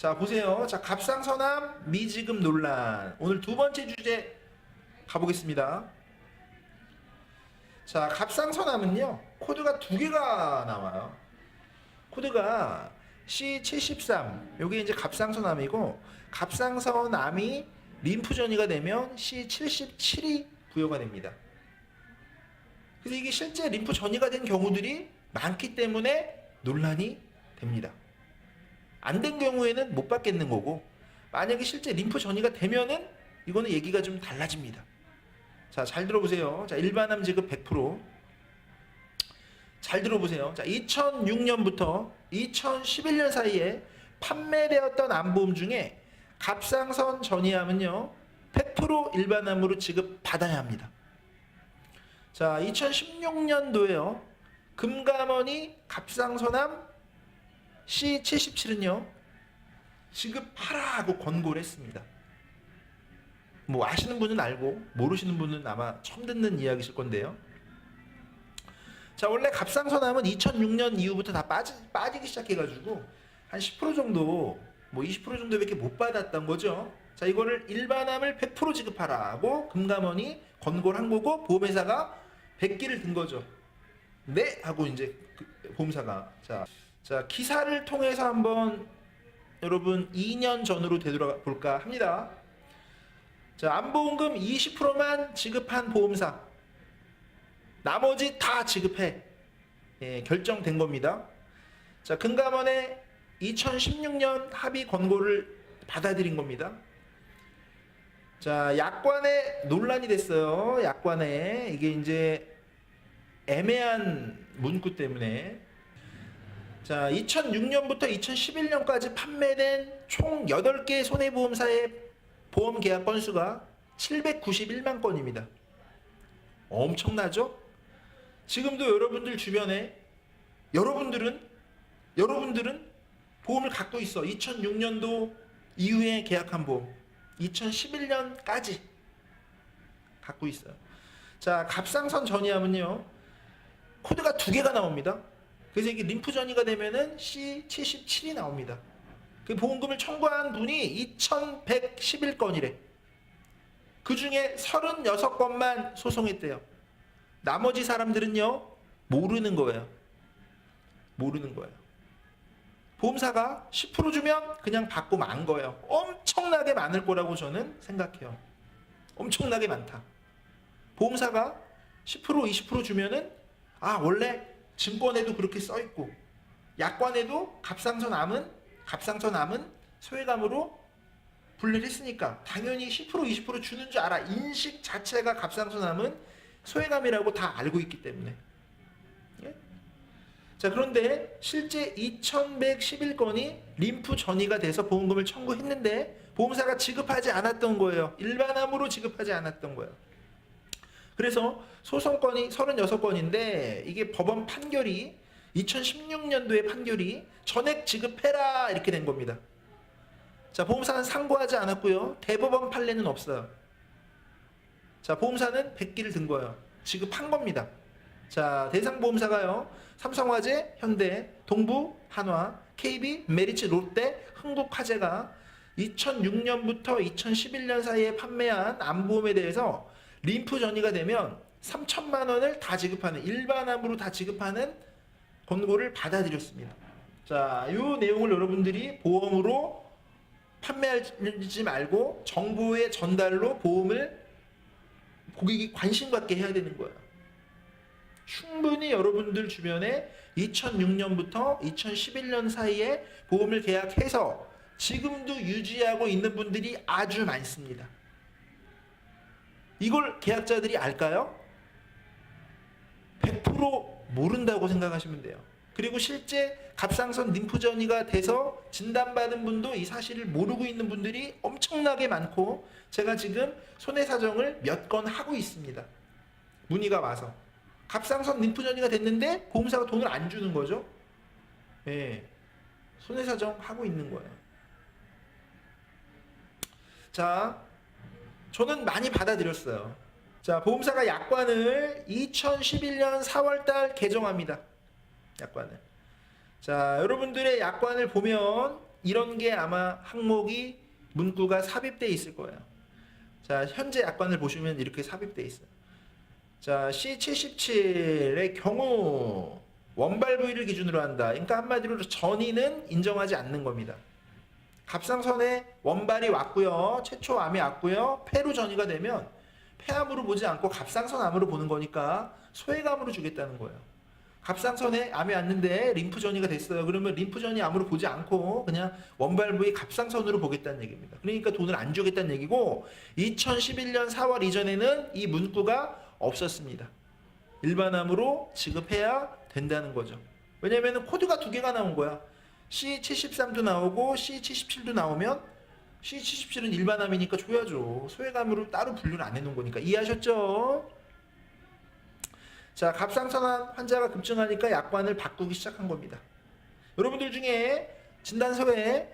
자, 보세요. 자, 갑상선암 미지급 논란. 오늘 두 번째 주제 가보겠습니다. 자, 갑상선암은요, 코드가 두 개가 나와요. 코드가 C73, 요게 이제 갑상선암이고, 갑상선암이 림프 전이가 되면 C77이 부여가 됩니다. 그래서 이게 실제 림프 전이가 된 경우들이 많기 때문에 논란이 됩니다. 안 된 경우에는 못 받겠는 거고, 만약에 실제 림프 전이가 되면은 이거는 얘기가 좀 달라집니다. 자, 잘 들어보세요. 자, 일반암 지급 100%. 잘 들어보세요. 자, 2006년부터 2011년 사이에 판매되었던 암보험 중에 갑상선 전이암은요, 100% 일반암으로 지급받아야 합니다. 자, 2016년도에요, 금감원이 갑상선암 C77은요, 지급하라고 권고를 했습니다. 뭐 아시는 분은 알고 모르시는 분은 아마 처음 듣는 이야기실 건데요. 자, 원래 갑상선암은 2006년 이후부터 다 빠지기 시작해가지고 한 10% 정도, 뭐 20% 정도밖에 못 받았던 거죠. 자, 이거를 일반암을 100% 지급하라고 금감원이 권고를 한 거고, 보험회사가 100기를 든 거죠. 네 하고 이제 보험사가 자, 기사를 통해서 한번 여러분 2년 전으로 되돌아볼까 합니다. 자, 암보험금 20%만 지급한 보험사, 나머지 다 지급해. 예, 결정된 겁니다. 자, 금감원의 2016년 합의 권고를 받아들인 겁니다. 자, 약관에 논란이 됐어요. 약관에 이게 이제 애매한 문구 때문에. 자, 2006년부터 2011년까지 판매된 총 8개 손해보험사의 보험 계약 건수가 791만 건입니다. 엄청나죠? 지금도 여러분들 주변에 여러분들은 보험을 갖고 있어. 2006년도 이후에 계약한 보험 2011년까지 갖고 있어요. 자, 갑상선 전이암은요, 코드가 두 개가 나옵니다. 그래서 이게 림프 전이가 되면은 C77이 나옵니다. 그 보험금을 청구한 분이 2111건이래. 그 중에 36건만 소송했대요. 나머지 사람들은요, 모르는 거예요. 모르는 거예요. 보험사가 10% 주면 그냥 받고 만 거예요. 엄청나게 많을 거라고 저는 생각해요. 엄청나게 많다. 보험사가 10% 20% 주면은, 아, 원래 증권에도 그렇게 써 있고, 약관에도 갑상선암은 소외감으로 분류를 했으니까 당연히 10% 20% 주는 줄 알아. 인식 자체가 갑상선암은 소외감이라고 다 알고 있기 때문에. 예? 자, 그런데 실제 2111건이 림프 전이가 돼서 보험금을 청구했는데 보험사가 지급하지 않았던 거예요. 일반암으로 지급하지 않았던 거예요. 그래서 소송건이 36건인데 이게 법원 판결이 2016년도에 판결이 전액 지급해라 이렇게 된 겁니다. 자, 보험사는 상고하지 않았고요. 대법원 판례는 없어요. 자, 보험사는 100기를 든 거예요. 지급한 겁니다. 자, 대상 보험사가요, 삼성화재, 현대, 동부, 한화, KB, 메리츠, 롯데, 흥국화재가 2006년부터 2011년 사이에 판매한 암보험에 대해서 림프 전이가 되면 3천만 원을 다 지급하는, 일반암으로 다 지급하는 권고를 받아들였습니다. 자, 이 내용을 여러분들이 보험으로 판매하지 말고 정보의 전달로 보험을 고객이 관심 갖게 해야 되는 거예요. 충분히 여러분들 주변에 2006년부터 2011년 사이에 보험을 계약해서 지금도 유지하고 있는 분들이 아주 많습니다. 이걸 계약자들이 알까요? 100% 모른다고 생각하시면 돼요. 그리고 실제 갑상선 림프 전이가 돼서 진단받은 분도 이 사실을 모르고 있는 분들이 엄청나게 많고, 제가 지금 손해사정을 몇 건 하고 있습니다. 문의가 와서 갑상선 림프 전이가 됐는데 보험사가 돈을 안 주는 거죠. 예, 손해사정 하고 있는 거예요. 자, 저는 많이 받아들였어요. 자, 보험사가 약관을 2011년 4월달 개정합니다. 약관을. 자, 여러분들의 약관을 보면 이런 게 아마 항목이 문구가 삽입돼 있을 거예요. 자, 현재 약관을 보시면 이렇게 삽입돼 있어요. 자, C77의 경우 원발 부위를 기준으로 한다. 그러니까 한마디로 전이는 인정하지 않는 겁니다. 갑상선에 원발이 왔고요. 최초 암이 왔고요. 폐로 전이가 되면 폐암으로 보지 않고 갑상선암으로 보는 거니까 소외감으로 주겠다는 거예요. 갑상선에 암이 왔는데 림프 전이가 됐어요. 그러면 림프 전이 암으로 보지 않고 그냥 원발 부위 갑상선으로 보겠다는 얘기입니다. 그러니까 돈을 안 주겠다는 얘기고 2011년 4월 이전에는 이 문구가 없었습니다. 일반암으로 지급해야 된다는 거죠. 왜냐면 코드가 두 개가 나온 거야. C73도 나오고 C77도 나오면 C77은 일반암이니까 줘야죠. 소외감으로 따로 분류를 안 해놓은 거니까. 이해하셨죠? 자, 갑상선암 환자가 급증하니까 약관을 바꾸기 시작한 겁니다. 여러분들 중에 진단서에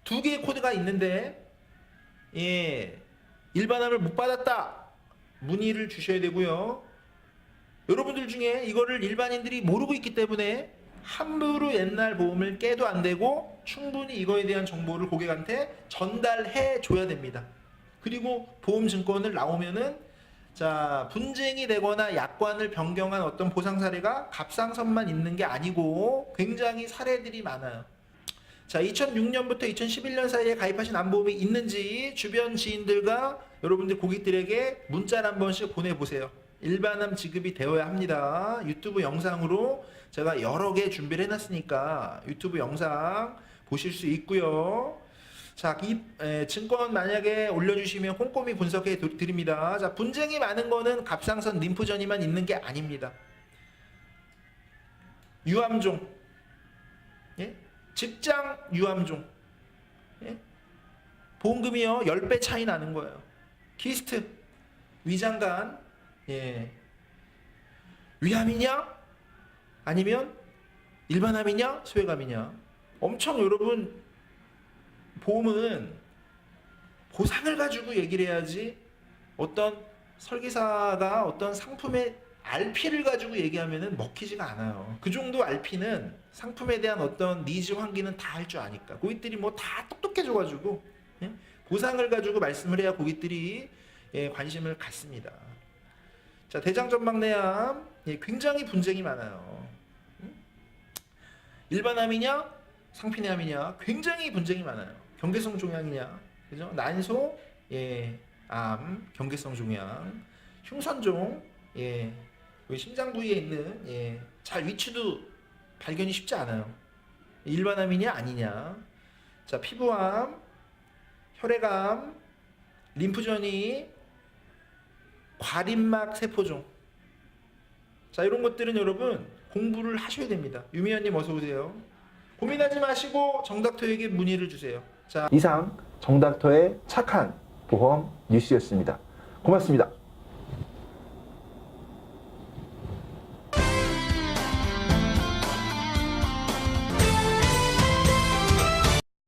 두 개의 코드가 있는데 일반암을 못 받았다 문의를 주셔야 되고요. 여러분들 중에 이거를 일반인들이 모르고 있기 때문에 함부로 옛날 보험을 깨도 안 되고 충분히 이거에 대한 정보를 고객한테 전달해 줘야 됩니다. 그리고 보험증권을 나오면은 자, 분쟁이 되거나 약관을 변경한 어떤 보상 사례가 갑상선만 있는 게 아니고 굉장히 사례들이 많아요. 자, 2006년부터 2011년 사이에 가입하신 암보험이 있는지 주변 지인들과 여러분들 고객들에게 문자를 한 번씩 보내보세요. 일반암 지급이 되어야 합니다. 유튜브 영상으로 제가 여러 개 준비를 해놨으니까 유튜브 영상 보실 수 있고요. 자, 이 증권 만약에 올려주시면 꼼꼼히 분석해 드립니다. 자, 분쟁이 많은 거는 갑상선 림프전이만 있는 게 아닙니다. 유암종, 예? 직장 유암종, 예? 보험금이요 10배 차이 나는 거예요. 키스트, 위장관, 예. 위암이냐? 아니면 일반암이냐? 소외감이냐? 엄청 여러분 보험은 보상을 가지고 얘기를 해야지 어떤 설계사가 어떤 상품의 RP를 가지고 얘기하면은 먹히지가 않아요. 그 정도 RP는 상품에 대한 어떤 니즈 환기는 다 할 줄 아니까 고객들이 뭐 다 똑똑해져가지고 예? 보상을 가지고 말씀을 해야 고객들이 예, 관심을 갖습니다. 자, 대장전막내암 예, 굉장히 분쟁이 많아요. 일반암이냐 상피내암이냐 굉장히 분쟁이 많아요. 경계성 종양이냐 그죠? 난소 예, 암 경계성 종양 흉선종 예, 심장 부위에 있는 예, 잘 위치도 발견이 쉽지 않아요. 일반암이냐 아니냐. 자, 피부암 혈액암 림프전이 과림막 세포종. 자, 이런 것들은 여러분 공부를 하셔야 됩니다. 유미연님 어서 오세요. 고민하지 마시고 정닥터에게 문의를 주세요. 자, 이상 정닥터의 착한 보험 뉴스였습니다. 고맙습니다.